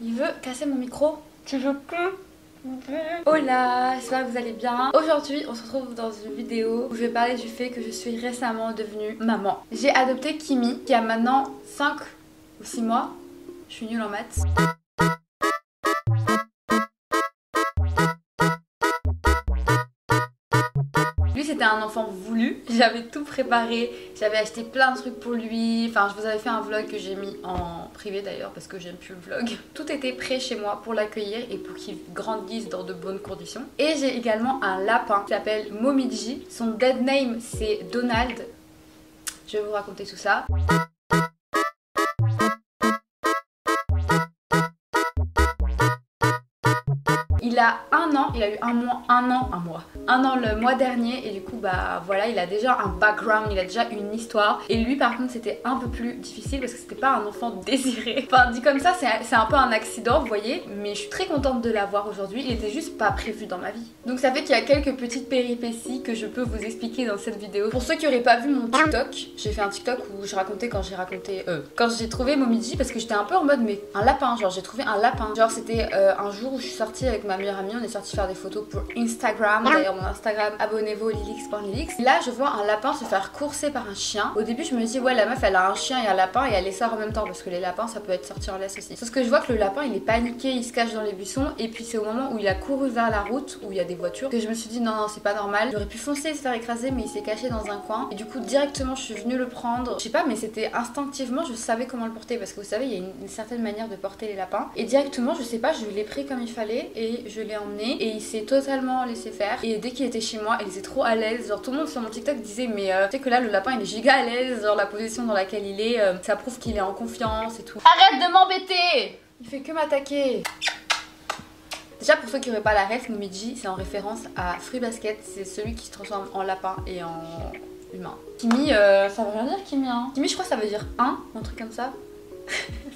Il veut casser mon micro. Tu veux que... Hola, j'espère que vous allez bien. Aujourd'hui on se retrouve dans une vidéo où je vais parler du fait que je suis récemment devenue maman. J'ai adopté Kimi qui a maintenant 5 ou 6 mois. Je suis nulle en maths. Lui c'était un enfant voulu, j'avais tout préparé, j'avais acheté plein de trucs pour lui, enfin je vous avais fait un vlog que j'ai mis en privé d'ailleurs parce que j'aime plus le vlog. Tout était prêt chez moi pour l'accueillir et pour qu'il grandisse dans de bonnes conditions. Et j'ai également un lapin qui s'appelle Momiji, son dead name c'est Donald. Je vais vous raconter tout ça. Il a un an, il a eu un an le mois dernier et du coup bah voilà il a déjà un background, il a déjà une histoire. Et lui par contre c'était un peu plus difficile parce que c'était pas un enfant désiré. Enfin dit comme ça c'est un peu un accident vous voyez, mais je suis très contente de l'avoir aujourd'hui, il était juste pas prévu dans ma vie. Donc ça fait qu'il y a quelques petites péripéties que je peux vous expliquer dans cette vidéo. Pour ceux qui auraient pas vu mon TikTok, j'ai fait un TikTok où je racontais quand j'ai trouvé Momiji parce que j'étais un peu en mode mais un lapin, genre j'ai trouvé un lapin. Genre c'était un jour où je suis sortie avec ma meilleure amie, on est sorti faire des photos pour Instagram. D'ailleurs mon Instagram, abonnez-vous lilix.lilix. Là je vois un lapin se faire courser par un chien. Au début je me dis ouais la meuf elle a un chien et un lapin et elle les sort en même temps parce que les lapins ça peut être sorti en laisse aussi. Sauf que je vois que le lapin il est paniqué, il se cache dans les buissons et puis c'est au moment où il a couru vers la route où il y a des voitures que je me suis dit non c'est pas normal. J'aurais pu foncer et se faire écraser mais il s'est caché dans un coin et du coup directement je suis venue le prendre. Je sais pas mais c'était instinctivement je savais comment le porter parce que vous savez il y a une certaine manière de porter les lapins et directement je sais pas je l'ai pris comme il fallait et je l'ai emmené et il s'est totalement laissé faire et dès qu'il était chez moi il était trop à l'aise, genre tout le monde sur mon TikTok disait mais tu sais que là le lapin il est giga à l'aise, genre la position dans laquelle il est ça prouve qu'il est en confiance et tout. Arrête de m'embêter, il fait que m'attaquer. Déjà pour ceux qui n'auraient pas la ref, Momiji c'est en référence à Fruit Basket, c'est celui qui se transforme en lapin et en humain. Kimi ça veut rien dire Kimi hein. Kimi je crois que ça veut dire un truc comme ça.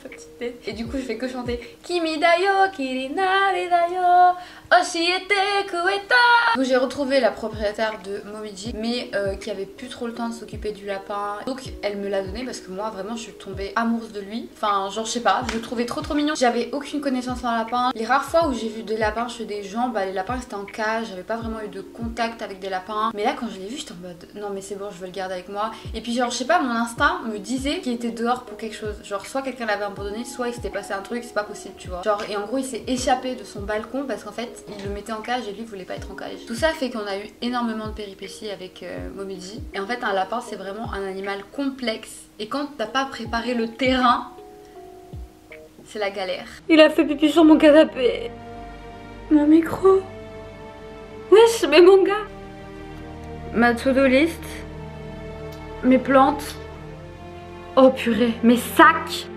Sa petite tête. Et du coup je fais que chanter Kimi dayo kirinari dayo oshiete kueta. Donc j'ai retrouvé la propriétaire de Momiji mais qui avait plus trop le temps de s'occuper du lapin. Donc elle me l'a donné parce que moi vraiment je suis tombée amoureuse de lui. Enfin genre je sais pas, je le trouvais trop mignon. J'avais aucune connaissance en lapin. Les rares fois où j'ai vu des lapins chez des gens, bah les lapins étaient en cage. J'avais pas vraiment eu de contact avec des lapins. Mais là quand je l'ai vu j'étais en mode non mais c'est bon je veux le garder avec moi. Et puis genre je sais pas mon instinct me disait qu'il était dehors pour quelque chose. Genre soit quelqu'un l'avait abandonné, soit il s'était passé un truc, c'est pas possible tu vois. Genre et en gros il s'est échappé de son balcon parce qu'en fait il le mettait en cage et lui voulait pas être en cage. Tout ça fait qu'on a eu énormément de péripéties avec Momiji. Et en fait un lapin c'est vraiment un animal complexe et quand t'as pas préparé le terrain c'est la galère. Il a fait pipi sur mon canapé. Mon micro. Wesh mais mon gars. Ma to-do list. Mes plantes. Oh purée, mes sacs.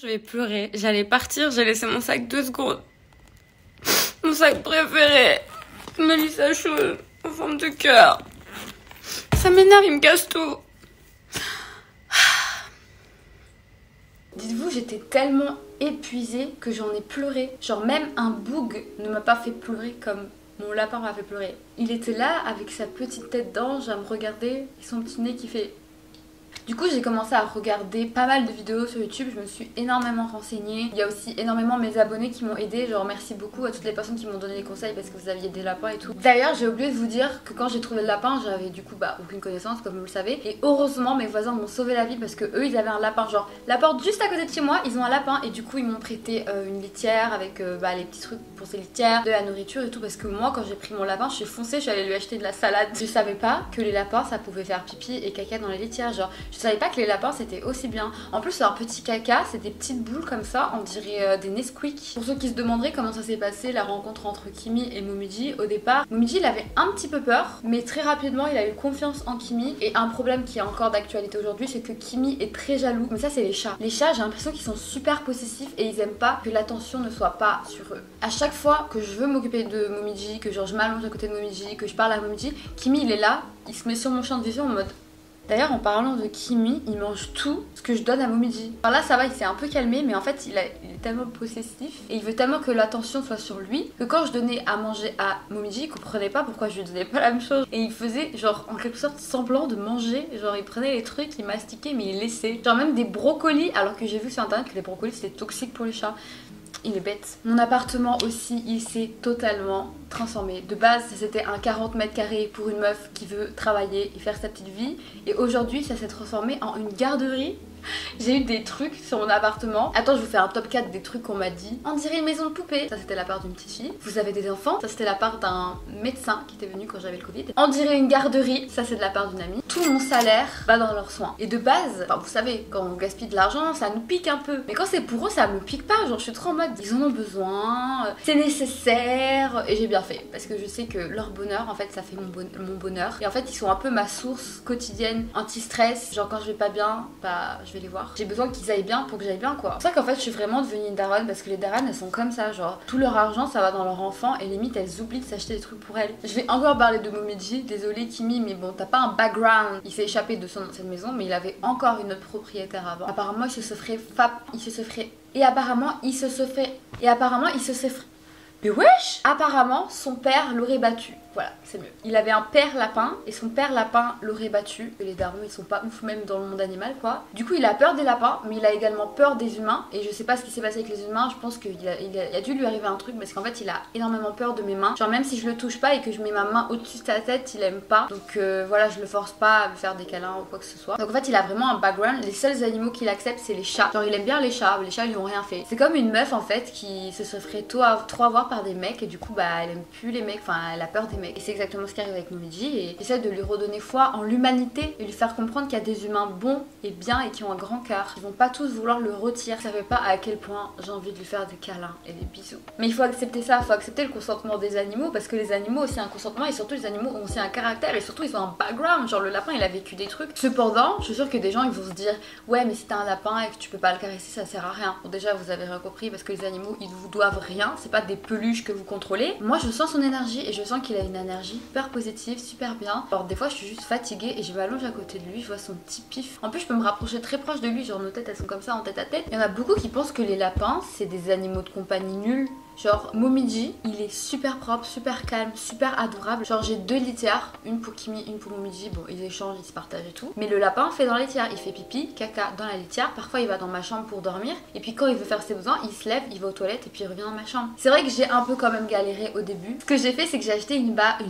Je vais pleurer, j'allais partir, j'ai laissé mon sac 2 secondes. Mon sac préféré, Melissa Chou, en forme de cœur. Ça m'énerve, il me casse tout. Dites-vous, j'étais tellement épuisée que j'en ai pleuré. Genre même un boug ne m'a pas fait pleurer comme mon lapin m'a fait pleurer. Il était là avec sa petite tête d'ange à me regarder et son petit nez qui fait... Du coup j'ai commencé à regarder pas mal de vidéos sur YouTube, je me suis énormément renseignée. Il y a aussi énormément mes abonnés qui m'ont aidé, genre merci beaucoup à toutes les personnes qui m'ont donné des conseils parce que vous aviez des lapins et tout. D'ailleurs j'ai oublié de vous dire que quand j'ai trouvé le lapin j'avais du coup aucune connaissance comme vous le savez. Et heureusement mes voisins m'ont sauvé la vie parce que eux ils avaient un lapin, genre la porte juste à côté de chez moi ils ont un lapin et du coup ils m'ont prêté une litière avec les petits trucs pour ces litières, de la nourriture et tout parce que moi quand j'ai pris mon lapin je suis foncée, je suis allée lui acheter de la salade. Je savais pas que les lapins ça pouvait faire pipi et caca dans les litières, genre je savais pas que les lapins c'était aussi bien. En plus leur petit caca c'est des petites boules comme ça, on dirait des Nesquik. Pour ceux qui se demanderaient comment ça s'est passé la rencontre entre Kimi et Momiji, au départ Momiji il avait un petit peu peur mais très rapidement il a eu confiance en Kimi. Et un problème qui est encore d'actualité aujourd'hui c'est que Kimi est très jaloux. Mais ça c'est les chats. Les chats j'ai l'impression qu'ils sont super possessifs et ils aiment pas que l'attention ne soit pas sur eux. À chaque fois que je veux m'occuper de Momiji, que genre je m'allonge à côté de Momiji, que je parle à Momiji, Kimi il est là, il se met sur mon champ de vision en mode... D'ailleurs en parlant de Kimi, il mange tout ce que je donne à Momiji. Alors là ça va, il s'est un peu calmé mais en fait il est tellement possessif et il veut tellement que l'attention soit sur lui que quand je donnais à manger à Momiji, il comprenait pas pourquoi je lui donnais pas la même chose. Et il faisait genre en quelque sorte semblant de manger, genre il prenait les trucs, il mastiquait mais il laissait. Genre même des brocolis alors que j'ai vu sur internet que les brocolis c'était toxique pour les chats. il est bête. Mon appartement aussi, il s'est totalement transformé. De base, c'était un 40 mètres carrés pour une meuf qui veut travailler et faire sa petite vie. Et aujourd'hui, ça s'est transformé en une garderie. J'ai eu des trucs sur mon appartement. Attends, je vous fais un top 4 des trucs qu'on m'a dit. On dirait une maison de poupée. Ça, c'était la part d'une petite fille. Vous avez des enfants. Ça, c'était la part d'un médecin qui était venu quand j'avais le Covid. On dirait une garderie. Ça, c'est de la part d'une amie. Tout mon salaire va dans leurs soins. Et de base, enfin, vous savez, quand on gaspille de l'argent, ça nous pique un peu. Mais quand c'est pour eux, ça me pique pas. Genre, je suis trop en mode, ils en ont besoin. C'est nécessaire. Et j'ai bien fait. Parce que je sais que leur bonheur, en fait, ça fait mon bonheur. Et en fait, ils sont un peu ma source quotidienne anti-stress. Genre, quand je vais pas bien, bah, je vais les voir. J'ai besoin qu'ils aillent bien pour que j'aille bien, quoi. C'est pour ça qu'en fait je suis vraiment devenue une daronne, parce que les daronnes elles sont comme ça, genre tout leur argent ça va dans leur enfant et limite elles oublient de s'acheter des trucs pour elles. Je vais encore parler de Momiji, désolée Kimi, mais bon, t'as pas un background. Il s'est échappé de cette maison, mais il avait encore une autre propriétaire avant. Apparemment il se ferait mais wesh! Apparemment, son père l'aurait battu. Voilà, c'est mieux. Il avait un père lapin et son père lapin l'aurait battu. Et les darons, ils sont pas ouf même dans le monde animal, quoi. Du coup, il a peur des lapins, mais il a également peur des humains. Et je sais pas ce qui s'est passé avec les humains. Je pense qu'il a dû lui arriver un truc parce qu'en fait, il a énormément peur de mes mains. Genre, même si je le touche pas et que je mets ma main au-dessus de sa tête, il aime pas. Donc voilà, je le force pas à me faire des câlins ou quoi que ce soit. Donc en fait, il a vraiment un background. Les seuls animaux qu'il accepte, c'est les chats. Genre, il aime bien les chats. Les chats, ils lui ont rien fait. C'est comme une meuf en fait qui se ferait trop avoir par des mecs et du coup, bah, elle aime plus les mecs. Enfin, elle a peur des mecs. Et c'est exactement ce qui arrive avec Momiji et j'essaie de lui redonner foi en l'humanité et lui faire comprendre qu'il y a des humains bons et bien et qui ont un grand cœur. Ils vont pas tous vouloir le retirer. Vous savez pas à quel point j'ai envie de lui faire des câlins et des bisous. Mais il faut accepter ça, il faut accepter le consentement des animaux parce que les animaux ont aussi un consentement et surtout les animaux ont aussi un caractère et surtout ils ont un background. Genre le lapin il a vécu des trucs. Cependant, je suis sûre que des gens ils vont se dire ouais mais si t'as un lapin et que tu peux pas le caresser ça sert à rien. Bon déjà vous avez rien compris parce que les animaux ils vous doivent rien. C'est pas des peluches que vous contrôlez. Moi je sens son énergie et je sens qu'il a une énergie super positive, super bien. Alors des fois je suis juste fatiguée et je m'allonge à côté de lui, je vois son petit pif. En plus je peux me rapprocher très proche de lui, genre nos têtes elles sont comme ça en tête à tête. Il y en a beaucoup qui pensent que les lapins c'est des animaux de compagnie nuls. Genre Momiji, il est super propre, super calme, super adorable. Genre j'ai 2 litières, une pour Kimi, une pour Momiji. Bon ils échangent, ils se partagent et tout. Mais le lapin fait dans la litière, il fait pipi, caca dans la litière. Parfois il va dans ma chambre pour dormir. Et puis quand il veut faire ses besoins, il se lève, il va aux toilettes et puis il revient dans ma chambre. C'est vrai que j'ai un peu quand même galéré au début. Ce que j'ai fait c'est que j'ai acheté une baffe.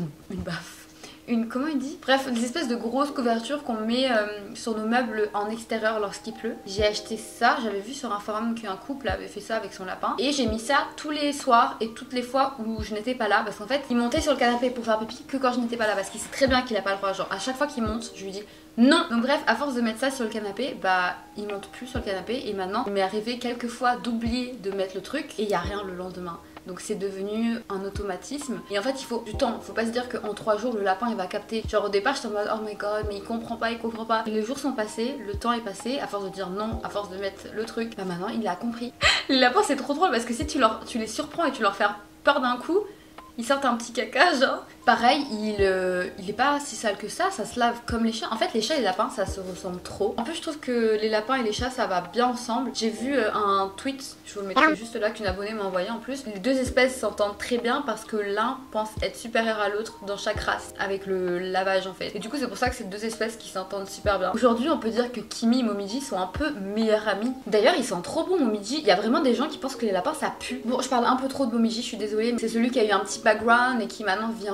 Comment il dit? Bref, des espèces de grosses couvertures qu'on met sur nos meubles en extérieur lorsqu'il pleut. J'ai acheté ça, j'avais vu sur un forum qu'un couple avait fait ça avec son lapin. Et j'ai mis ça tous les soirs et toutes les fois où je n'étais pas là. Parce qu'en fait, il montait sur le canapé pour faire pipi que quand je n'étais pas là. Parce qu'il sait très bien qu'il a pas le droit. Genre, à chaque fois qu'il monte, je lui dis non. Donc bref, à force de mettre ça sur le canapé, bah il monte plus sur le canapé. Et maintenant, il m'est arrivé quelques fois d'oublier de mettre le truc et il n'y a rien le lendemain. Donc c'est devenu un automatisme. Et en fait il faut du temps. Faut pas se dire qu'en 3 jours le lapin il va capter. Genre au départ j'étais en mode oh my god mais il comprend pas. Et les jours sont passés, le temps est passé. À force de dire non, à force de mettre le truc, bah maintenant il a compris. Les lapins c'est trop drôle parce que si tu les surprends et tu leur fais peur d'un coup, ils sortent un petit caca genre. Pareil, il est pas si sale que ça se lave comme les chats. En fait les chats et les lapins ça se ressemble trop. En plus je trouve que les lapins et les chats ça va bien ensemble. J'ai vu un tweet, je vous le mettrai juste là qu'une abonnée m'a envoyé en plus. Les 2 espèces s'entendent très bien parce que l'un pense être supérieur à l'autre dans chaque race avec le lavage en fait. Et du coup c'est pour ça que c'est 2 espèces qui s'entendent super bien. Aujourd'hui on peut dire que Kimi et Momiji sont un peu meilleurs amis. D'ailleurs ils sont trop bons Momiji. Il y a vraiment des gens qui pensent que les lapins ça pue. Bon je parle un peu trop de Momiji, je suis désolée. Mais c'est celui qui a eu un petit background et qui maintenant vit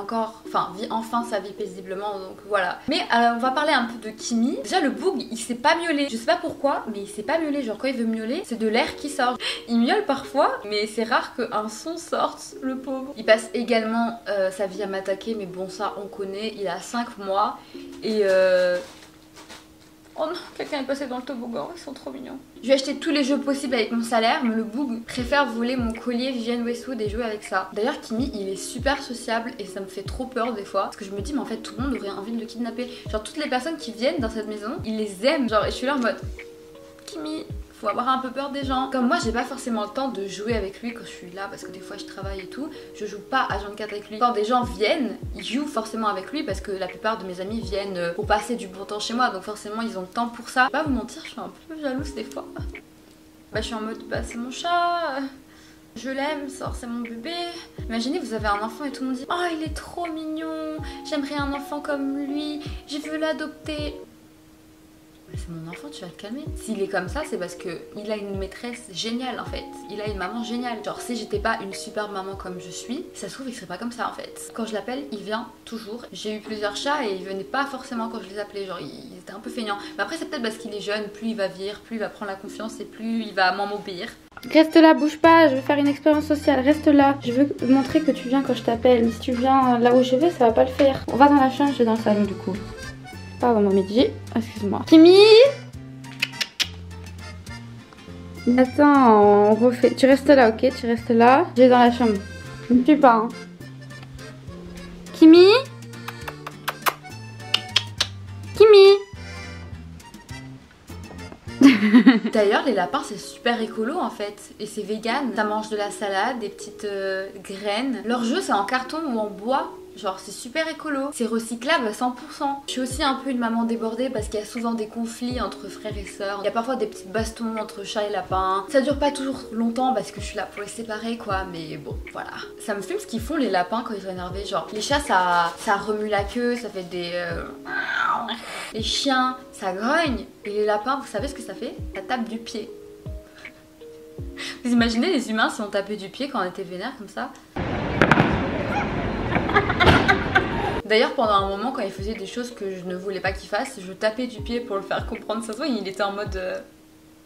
enfin sa vie paisiblement donc voilà. Mais on va parler un peu de Kimi. Déjà le boug il s'est pas miaulé. Je sais pas pourquoi mais il s'est pas miaulé. Genre quand il veut miauler c'est de l'air qui sort. Il miaule parfois mais c'est rare qu'un son sorte le pauvre. Il passe également sa vie à m'attaquer mais bon ça on connaît. Il a 5 mois et oh non, quelqu'un est passé dans le toboggan, ils sont trop mignons. Je vais acheter tous les jeux possibles avec mon salaire, mais le boug préfère voler mon collier Vivienne Westwood et jouer avec ça. D'ailleurs, Kimi, il est super sociable et ça me fait trop peur des fois. Parce que je me dis, mais en fait, tout le monde aurait envie de le kidnapper. Genre, toutes les personnes qui viennent dans cette maison, ils les aiment. Genre, et je suis là en mode, Kimi, faut avoir un peu peur des gens. Comme moi j'ai pas forcément le temps de jouer avec lui quand je suis là parce que des fois je travaille et tout, je joue pas à 24 avec lui. Quand des gens viennent, ils jouent forcément avec lui parce que la plupart de mes amis viennent pour passer du bon temps chez moi donc forcément ils ont le temps pour ça. Je vais pas vous mentir, je suis un peu jalouse des fois. Bah je suis en mode bah c'est mon chat, je l'aime, c'est mon bébé. Imaginez vous avez un enfant et tout le monde dit oh il est trop mignon, j'aimerais un enfant comme lui, je veux l'adopter. c'est mon enfant, tu vas te calmer. S'il est comme ça, c'est parce que il a une maîtresse géniale en fait. Il a une maman géniale. Genre si j'étais pas une super maman comme je suis, ça se trouve il serait pas comme ça en fait. Quand je l'appelle, il vient toujours. J'ai eu plusieurs chats et il venait pas forcément quand je les appelais. Genre il était un peu feignant. Mais après c'est peut-être parce qu'il est jeune, plus il va vieillir, plus il va prendre la confiance et plus il va moins m'obéir. Reste là, bouge pas, je veux faire une expérience sociale, reste là. Je veux montrer que tu viens quand je t'appelle, mais si tu viens là où je vais, ça va pas le faire. On va dans la chambre, je vais dans le salon du coup. Pardon, Momiji, excuse-moi. Kimi! Attends, on refait. Tu restes là, ok? Tu restes là. Je vais dans la chambre. Ne me tue pas, hein. Kimi? Kimi? D'ailleurs les lapins c'est super écolo en fait et c'est vegan, ça mange de la salade, des petites graines. Leur jeu c'est en carton ou en bois, genre c'est super écolo, c'est recyclable à 100%. Je suis aussi un peu une maman débordée parce qu'il y a souvent des conflits entre frères et sœurs, il y a parfois des petites bastons entre chats et lapins. Ça dure pas toujours longtemps parce que je suis là pour les séparer quoi, mais bon voilà. Ça me fume ce qu'ils font les lapins quand ils sont énervés, genre les chats ça remue la queue, ça fait des... Les chiens ça grogne et les lapins vous savez ce que ça fait? Ça tape du pied. Vous imaginez les humains si on tapait du pied quand on était vénère comme ça? D'ailleurs pendant un moment quand il faisait des choses que je ne voulais pas qu'il fasse, je tapais du pied pour le faire comprendre. Ça se voit il était en mode...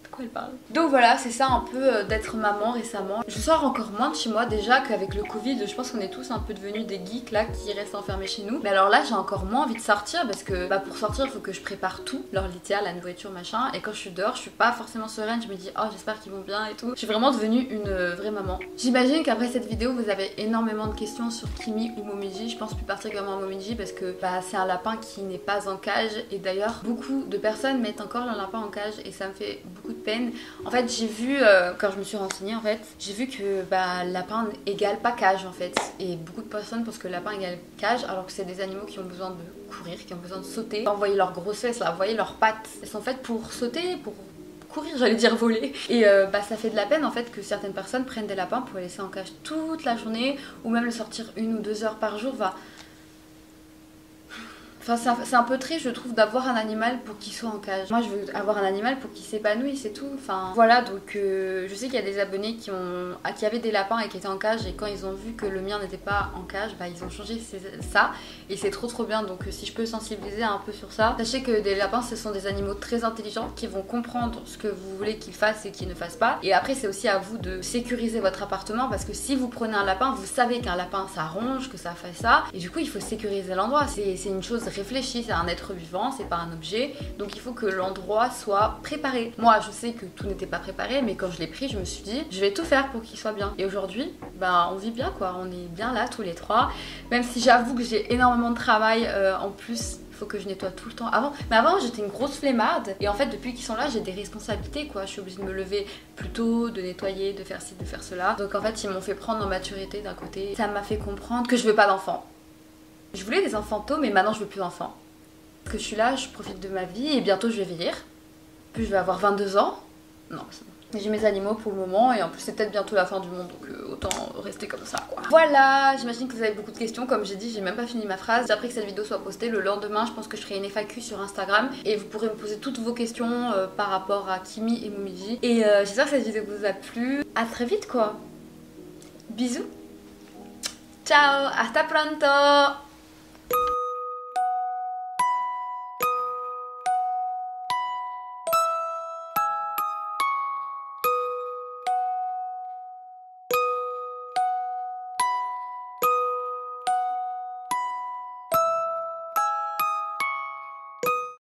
De quoi elle parle? Donc voilà, c'est ça un peu d'être maman récemment. Je sors encore moins de chez moi déjà qu'avec le Covid. Je pense qu'on est tous un peu devenus des geeks là qui restent enfermés chez nous. Mais alors là j'ai encore moins envie de sortir parce que bah, pour sortir il faut que je prépare tout. Leur litière, la nourriture, machin. Et quand je suis dehors je suis pas forcément sereine. Je me dis oh j'espère qu'ils vont bien et tout. Je suis vraiment devenue une vraie maman. J'imagine qu'après cette vidéo vous avez énormément de questions sur Kimi ou Momiji. Je pense plus particulièrement à Momiji parce que bah, c'est un lapin qui n'est pas en cage. Et d'ailleurs beaucoup de personnes mettent encore leur lapin en cage et ça me fait beaucoup de peine. En fait j'ai vu quand je me suis renseignée en fait, j'ai vu que bah, lapin égale pas cage en fait. Et beaucoup de personnes pensent que lapin égale cage alors que c'est des animaux qui ont besoin de courir, qui ont besoin de sauter. Vous voyez leurs grosses fesses là, vous voyez leurs pattes. Elles sont faites pour sauter, pour courir, j'allais dire voler. Et bah, ça fait de la peine en fait que certaines personnes prennent des lapins pour les laisser en cage toute la journée ou même le sortir 1 ou 2 heures par jour. Enfin, c'est un peu triste, je trouve, d'avoir un animal pour qu'il soit en cage. Moi, je veux avoir un animal pour qu'il s'épanouisse, c'est tout. Enfin, voilà, donc je sais qu'il y a des abonnés qui avaient des lapins et qui étaient en cage. Et quand ils ont vu que le mien n'était pas en cage, bah, ils ont changé ça. Et c'est trop bien. Donc, si je peux sensibiliser un peu sur ça, sachez que des lapins, ce sont des animaux très intelligents qui vont comprendre ce que vous voulez qu'ils fassent et qu'ils ne fassent pas. Et après, c'est aussi à vous de sécuriser votre appartement parce que si vous prenez un lapin, vous savez qu'un lapin, ça ronge, que ça fait ça. Et du coup, il faut sécuriser l'endroit. C'est une chose réfléchi, c'est un être vivant, c'est pas un objet, donc il faut que l'endroit soit préparé. Moi je sais que tout n'était pas préparé, mais quand je l'ai pris je me suis dit je vais tout faire pour qu'il soit bien. Et aujourd'hui bah on vit bien quoi, on est bien là tous les trois, même si j'avoue que j'ai énormément de travail en plus. Il faut que je nettoie tout le temps. Mais avant j'étais une grosse flemmarde et en fait depuis qu'ils sont là j'ai des responsabilités quoi. Je suis obligée de me lever plus tôt, de nettoyer, de faire ci, de faire cela. Donc en fait ils m'ont fait prendre en maturité d'un côté. Ça m'a fait comprendre que je veux pas d'enfants. Je voulais des enfants tôt mais maintenant je veux plus d'enfants. Parce que je suis là, je profite de ma vie et bientôt je vais vieillir. Puis je vais avoir 22 ans. Non, c'est bon. J'ai mes animaux pour le moment et en plus c'est peut-être bientôt la fin du monde donc autant rester comme ça quoi. Voilà, j'imagine que vous avez beaucoup de questions. Comme j'ai dit, j'ai même pas fini ma phrase. Après que cette vidéo soit postée, le lendemain je pense que je ferai une FAQ sur Instagram et vous pourrez me poser toutes vos questions par rapport à Kimi et Momiji. Et j'espère que cette vidéo vous a plu. À très vite quoi. Bisous. Ciao, hasta pronto.